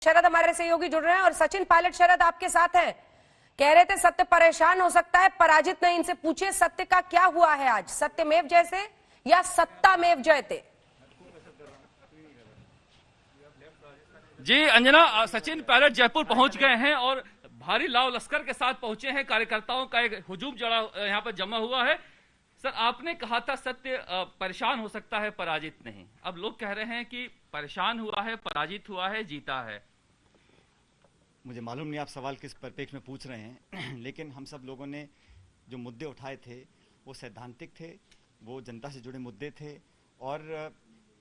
शरद हमारे सहयोगी जुड़ रहे हैं और सचिन पायलट शरद आपके साथ हैं। कह रहे थे सत्य परेशान हो सकता है, पराजित नहीं। इनसे पूछिए सत्य का क्या हुआ है आज, सत्यमेव जयते या सत्तामेव जयते। जी अंजना, सचिन पायलट जयपुर पहुंच गए हैं और भारी लाव लश्कर के साथ पहुंचे हैं। कार्यकर्ताओं का एक हुजूम यहाँ पर जमा हुआ है। सर, आपने कहा था सत्य परेशान हो सकता है, पराजित नहीं। अब लोग कह रहे हैं कि परेशान हुआ है, पराजित हुआ है, जीता है। मुझे मालूम नहीं आप सवाल किस परिप्रेक्ष्य में पूछ रहे हैं लेकिन हम सब लोगों ने जो मुद्दे उठाए थे वो सैद्धांतिक थे, वो जनता से जुड़े मुद्दे थे और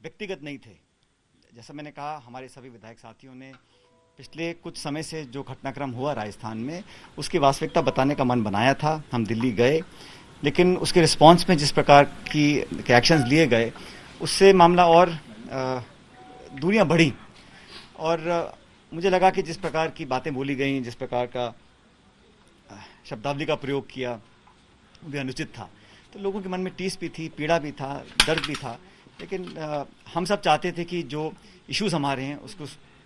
व्यक्तिगत नहीं थे। जैसा मैंने कहा, हमारे सभी विधायक साथियों ने पिछले कुछ समय से जो घटनाक्रम हुआ राजस्थान में उसकी वास्तविकता बताने का मन बनाया था। हम दिल्ली गए, लेकिन उसके रिस्पांस में जिस प्रकार की एक्शंस लिए गए उससे मामला और दूरियां बढ़ी और मुझे लगा कि जिस प्रकार की बातें बोली गई, जिस प्रकार का शब्दावली का प्रयोग किया वो भी अनुचित था। तो लोगों के मन में टीस भी थी, पीड़ा भी था, दर्द भी था। लेकिन हम सब चाहते थे कि जो इश्यूज हमारे हैं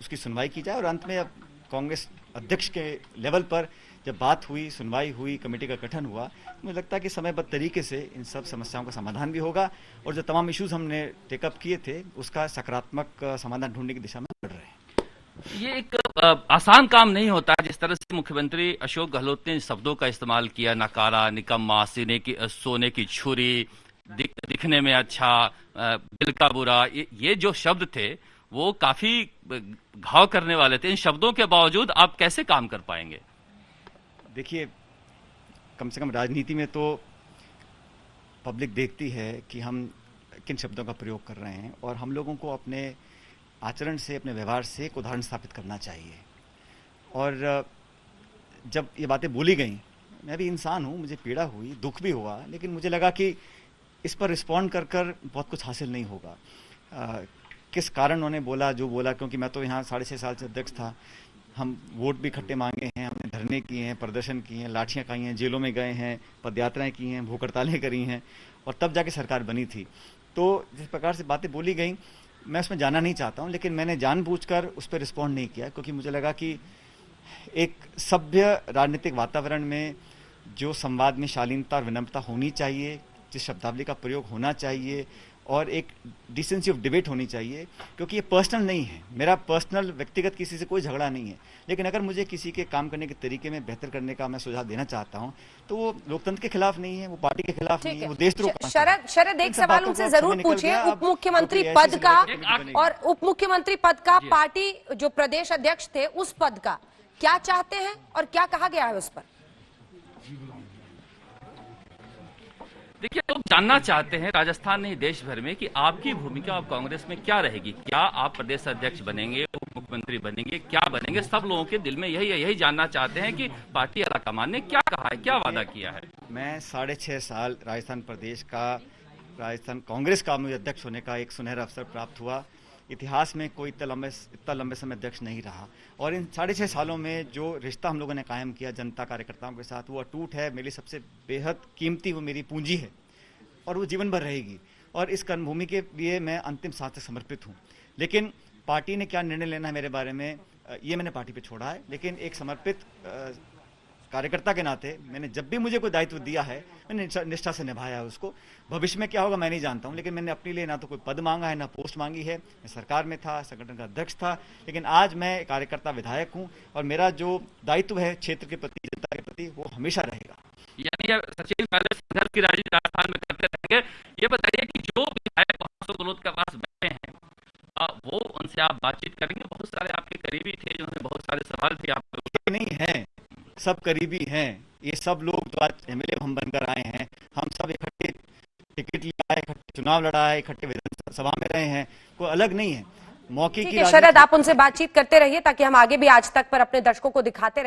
उसकी सुनवाई की जाए और अंत में अब कांग्रेस अध्यक्ष के लेवल पर जब बात हुई, सुनवाई हुई, कमेटी का गठन हुआ, मुझे लगता है कि समयबद्ध तरीके से इन सब समस्याओं का समाधान भी होगा और जो तमाम इश्यूज हमने टेकअप किए थे उसका सकारात्मक समाधान ढूंढने की दिशा में बढ़ रहे हैं। ये एक आसान काम नहीं होता। जिस तरह से मुख्यमंत्री अशोक गहलोत ने शब्दों का इस्तेमाल किया, नकारा, निकम्मा, सोने की छुरी, दिखने में अच्छा, दिल का बुरा, ये जो शब्द थे वो काफी घाव करने वाले थे। इन शब्दों के बावजूद आप कैसे काम कर पाएंगे? देखिए, कम से कम राजनीति में तो पब्लिक देखती है कि हम किन शब्दों का प्रयोग कर रहे हैं और हम लोगों को अपने आचरण से, अपने व्यवहार से एक उदाहरण स्थापित करना चाहिए। और जब ये बातें बोली गई, मैं भी इंसान हूँ, मुझे पीड़ा हुई, दुख भी हुआ, लेकिन मुझे लगा कि इस पर रिस्पॉन्ड कर बहुत कुछ हासिल नहीं होगा। किस कारण उन्होंने बोला जो बोला, क्योंकि मैं तो यहाँ 6.5 साल से अध्यक्ष था। हम वोट भी इकट्ठे मांगे हैं, हमने धरने किए हैं, प्रदर्शन किए हैं, लाठियाँ खाई हैं, जेलों में गए हैं, पदयात्राएं की हैं, भूख हड़तालें करी हैं और तब जाके सरकार बनी थी। तो जिस प्रकार से बातें बोली गई मैं उसमें जाना नहीं चाहता हूं, लेकिन मैंने जानबूझकर उस पर रिस्पॉन्ड नहीं किया क्योंकि मुझे लगा कि एक सभ्य राजनीतिक वातावरण में जो संवाद में शालीनता और विनम्रता होनी चाहिए, जिस शब्दावली का प्रयोग होना चाहिए और एक डिसेंसी ऑफ डिबेट होनी चाहिए, क्योंकि ये पर्सनल नहीं है, मेरा पर्सनल व्यक्तिगत किसी से कोई झगड़ा नहीं है। लेकिन अगर मुझे किसी के काम करने के तरीके में बेहतर करने का मैं सुझाव देना चाहता हूं तो वो लोकतंत्र के खिलाफ नहीं है, वो पार्टी के खिलाफ नहीं है, वो देशद्रोह। शरद एक सवाल उनसे जरूर पूछिए, उप मुख्यमंत्री पद का और उप मुख्यमंत्री पद का पार्टी जो प्रदेश अध्यक्ष थे उस पद का क्या चाहते हैं और क्या कहा गया है उस पर? देखिए, लोग जानना चाहते हैं राजस्थान नहीं देश भर में कि आपकी भूमिका अब कांग्रेस में क्या रहेगी। क्या आप प्रदेश अध्यक्ष बनेंगे, उप मुख्यमंत्री बनेंगे, क्या बनेंगे? सब लोगों के दिल में यही जानना चाहते हैं कि पार्टी आलाकमान ने क्या कहा है, क्या वादा किया है। मैं 6.5 साल राजस्थान कांग्रेस का मुझे अध्यक्ष होने का एक सुनहरा अवसर प्राप्त हुआ। इतिहास में कोई इतना लंबे समय अध्यक्ष नहीं रहा और इन 6.5 सालों में जो रिश्ता हम लोगों ने कायम किया जनता कार्यकर्ताओं के साथ वो अटूट है। मेरी सबसे बेहद कीमती वो मेरी पूंजी है और वो जीवन भर रहेगी और इस कर्मभूमि के लिए मैं अंतिम सांस तक समर्पित हूँ। लेकिन पार्टी ने क्या निर्णय लेना है मेरे बारे में, ये मैंने पार्टी पे छोड़ा है। लेकिन एक समर्पित कार्यकर्ता के नाते मैंने जब भी मुझे कोई दायित्व दिया है मैंने निष्ठा से निभाया है उसको। भविष्य में क्या होगा मैं नहीं जानता हूं, लेकिन मैंने अपने लिए ना तो कोई पद मांगा है, ना पोस्ट मांगी है। मैं सरकार में था, संगठन का अध्यक्ष था, लेकिन आज मैं कार्यकर्ता विधायक हूं और मेरा जो दायित्व है क्षेत्र के प्रति, जनता के प्रति, वो हमेशा रहेगा। यानी सचिन पायलट संघर्ष की राजनीति राजस्थान में करते रहेंगे। ये बताइए कि जो विधायक अशोक गहलोत के पास बैठे हैं वो उनसे आप बातचीत करेंगे? बहुत सारे आपके करीबी थे जिन्होंने बहुत सारे सवाल थे आपके। नहीं है, सब करीबी हैं। ये सब लोग जो आज एमएलए हम बनकर आए हैं, हम सब इकट्ठे टिकट लिया है, इकट्ठे चुनाव लड़ा है, इकट्ठे विधानसभा में रहे हैं, कोई अलग नहीं है। मौके की शरद आप उनसे बातचीत करते रहिए ताकि हम आगे भी आज तक पर अपने दर्शकों को दिखाते रहें।